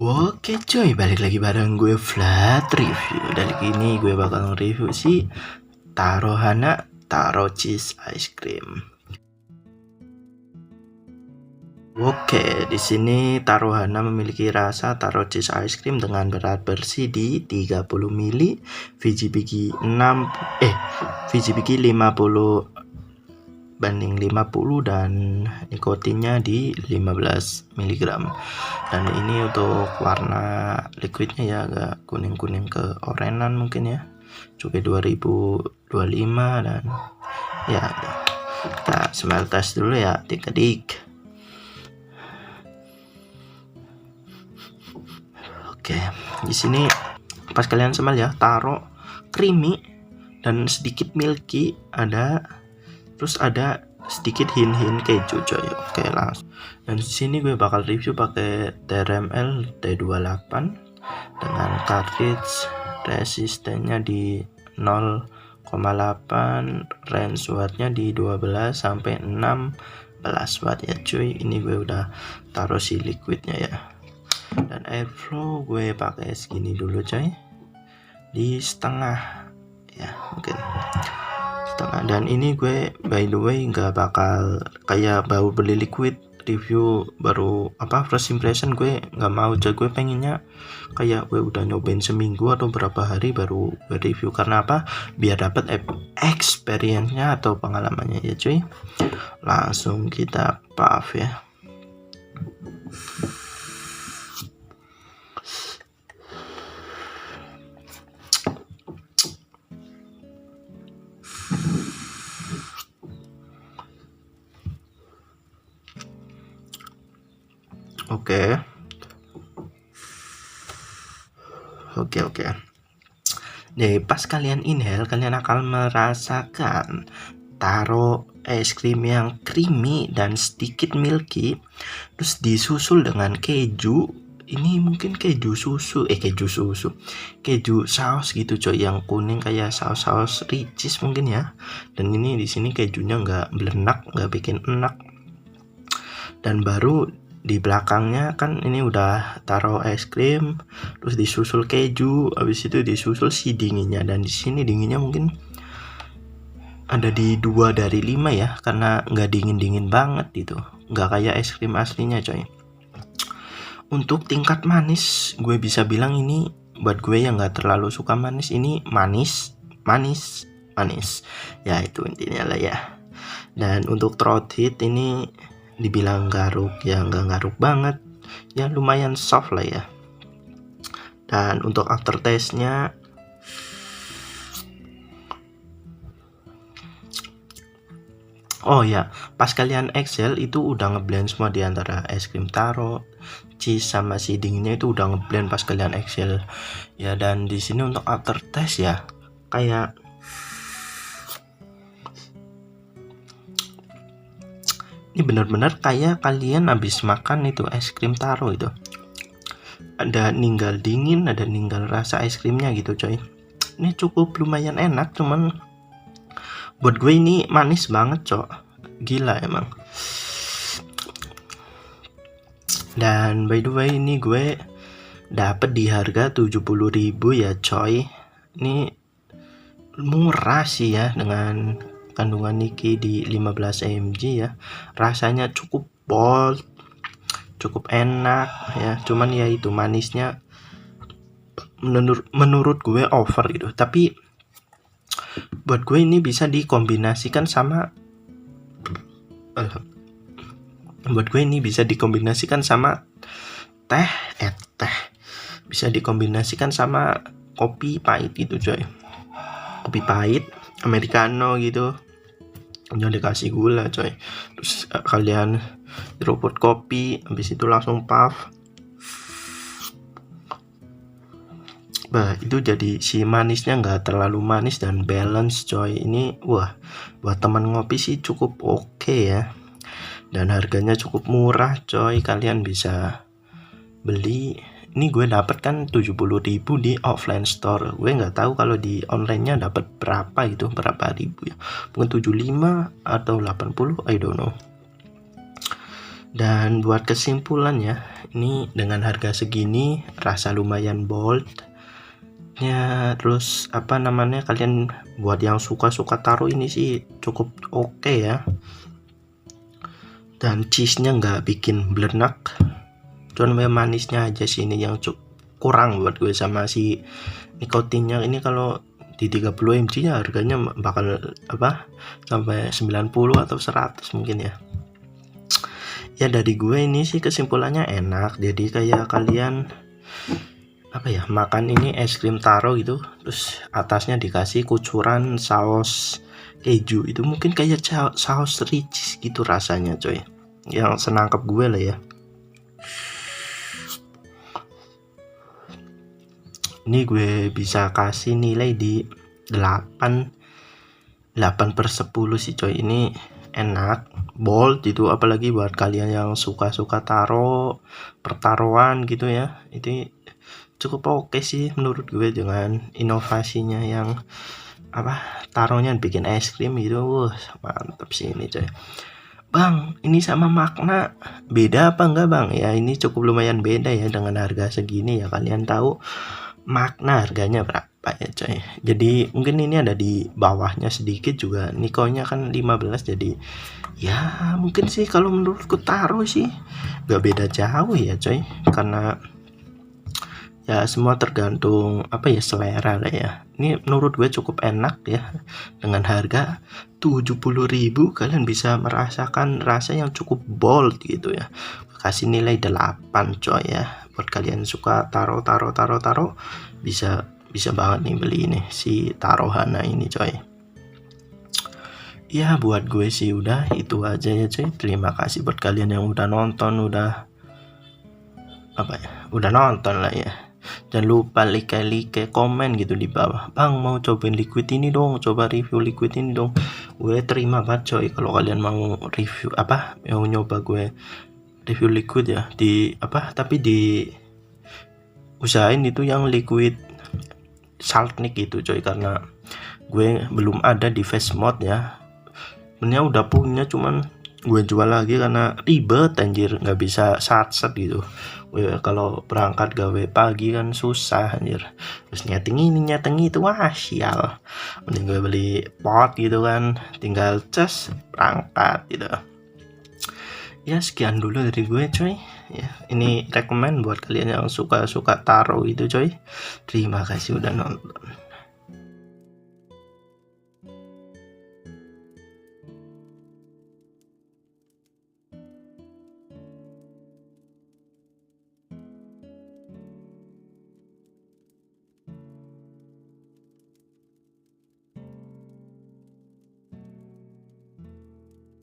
Oke coy, balik lagi bareng gue Flat Review. Dan ini gue bakal nge-review si Taro Hana Taro Cheese Ice Cream. Oke, di sini Taro Hana memiliki rasa Taro Cheese Ice Cream dengan berat bersih di 30 ml, VGBG 50 banding 50 dan nikotinnya di 15 mg. Dan ini untuk warna liquidnya ya agak kuning-kuning ke orenan mungkin ya. Cukai 2025 dan ya kita smell test dulu ya, dik-dik. Oke, di sini pas kalian smell ya, Taro creamy dan sedikit milky, terus ada sedikit hint keju coy. Oke, langsung. Dan di sini gue bakal review pakai TRML T28 dengan cartridge resistennya di 0,8, range wattnya di 12 sampai 16 watt ya cuy. Ini gue udah taruh si liquidnya ya. Dan airflow gue pakai segini dulu coy, di setengah ya mungkin setengah. Dan ini gue by the way nggak bakal kayak baru beli liquid review baru first impression, gue nggak mau aja. Gue pengennya kayak gue udah nyobain seminggu atau berapa hari baru gue review. Karena apa? Biar dapat experience-nya atau pengalamannya ya cuy. Langsung kita puff ya. Oke. Nih, pas kalian inhale, kalian akan merasakan Taro es krim yang creamy dan sedikit milky, terus disusul dengan keju. Ini mungkin keju saus gitu coy, yang kuning kayak saus Ricis mungkin ya. Dan ini di sini kejunya nggak belenak, nggak bikin enak. Dan baru di belakangnya kan ini udah taruh es krim, terus disusul keju, habis itu disusul si dinginnya. Dan di sini dinginnya mungkin ada di 2 dari 5 ya, karena nggak dingin banget gitu, nggak kayak es krim aslinya coy. Untuk tingkat manis, gue bisa bilang ini buat gue yang nggak terlalu suka manis, ini manis ya, itu intinya lah ya. Dan untuk throat hit ini dibilang garuk ya, nggak garuk banget ya, lumayan soft lah ya. Dan untuk aftertaste-nya oh ya, pas kalian exhale itu udah ngeblend semua di antara es krim Taro, cheese sama si dinginnya, itu udah ngeblend pas kalian exhale ya. Dan di sini untuk aftertaste ya, kayak ini benar-benar kayak kalian habis makan itu es krim Taro itu. Ada ninggal dingin, ada ninggal rasa es krimnya gitu coy. Ini cukup lumayan enak, cuman buat gue ini manis banget cok. Gila emang. Dan by the way ini gue dapet di harga 70.000 ya coy. Ini murah sih ya, dengan kandungan Niki di 15 mg ya. Rasanya cukup bold, cukup enak ya. Cuman ya itu manisnya menurut gue over gitu. Tapi buat gue ini bisa dikombinasikan sama teh. Bisa dikombinasikan sama kopi pahit gitu coy. Kopi pahit americano gitu, jangan dikasih gula coy. Terus kalian seruput kopi, habis itu langsung puff. Itu jadi si manisnya nggak terlalu manis dan balance coy. Ini wah, buat teman ngopi sih cukup oke ya. Dan harganya cukup murah coy, kalian bisa beli. Ini gue dapat kan 70.000 di offline store. Gue nggak tahu kalau di online-nya dapat berapa gitu, berapa ribu ya. Mungkin 75 atau 80, I don't know. Dan buat kesimpulannya, ini dengan harga segini rasa lumayan bold ya, terus apa namanya, kalian buat yang suka-suka taruh ini sih cukup oke ya. Dan cheese-nya nggak bikin belenak, cuman manisnya aja sih ini yang kurang buat gue. Sama si nikotinnya ini kalau di 30 mg nya harganya bakal apa sampai 90 atau 100 mungkin ya. Ya dari gue ini sih kesimpulannya enak, jadi kayak kalian apa ya, makan ini es krim taro gitu, terus atasnya dikasih kucuran saus keju, itu mungkin kayak saus Ricis gitu rasanya coy, yang senangkep gue lah ya. Ini gue bisa kasih nilai di 8/10 sih coy. Ini enak, bold itu, apalagi buat kalian yang suka-suka taro pertaruhan gitu ya, itu cukup oke sih menurut gue dengan inovasinya yang apa, taruhnya bikin es krim gitu. Mantap sih ini coy. Bang, ini sama makna beda apa enggak bang? Ya ini cukup lumayan beda ya dengan harga segini ya. Kalian tahu makna harganya berapa ya coy. Jadi mungkin ini ada di bawahnya sedikit juga, nikonya kan 15, jadi ya mungkin sih kalau menurutku taruh sih gak beda jauh ya coy, karena ya semua tergantung apa ya, selera lah ya. Ini menurut gue cukup enak ya, dengan harga 70.000 kalian bisa merasakan rasa yang cukup bold gitu ya. Kasih nilai 8 coy ya. Buat kalian suka taro bisa banget nih beli ini si Tarohana ini coy. Ya buat gue sih udah itu aja ya coy. Terima kasih buat kalian yang udah nonton, udah nonton lah ya. Jangan lupa like komen gitu di bawah, bang mau cobain liquid ini dong, coba review liquid ini dong. Gue terima banget coy kalau kalian mau review mau nyoba gue review liquid ya, di tapi di usahain itu yang liquid saltnik gitu coy, karena gue belum ada di face mode ya. Sebenarnya udah punya, cuman gue jual lagi karena ribet anjir, nggak bisa satset gitu. Gue kalau berangkat gawe pagi kan susah anjir, terus nyeting ini nyeting itu, wah sial. Mending gue beli pot gitu kan, tinggal cas berangkat gitu. Ya sekian dulu dari gue coy ya, ini rekomend buat kalian yang suka taro itu coy. Terima kasih udah nonton.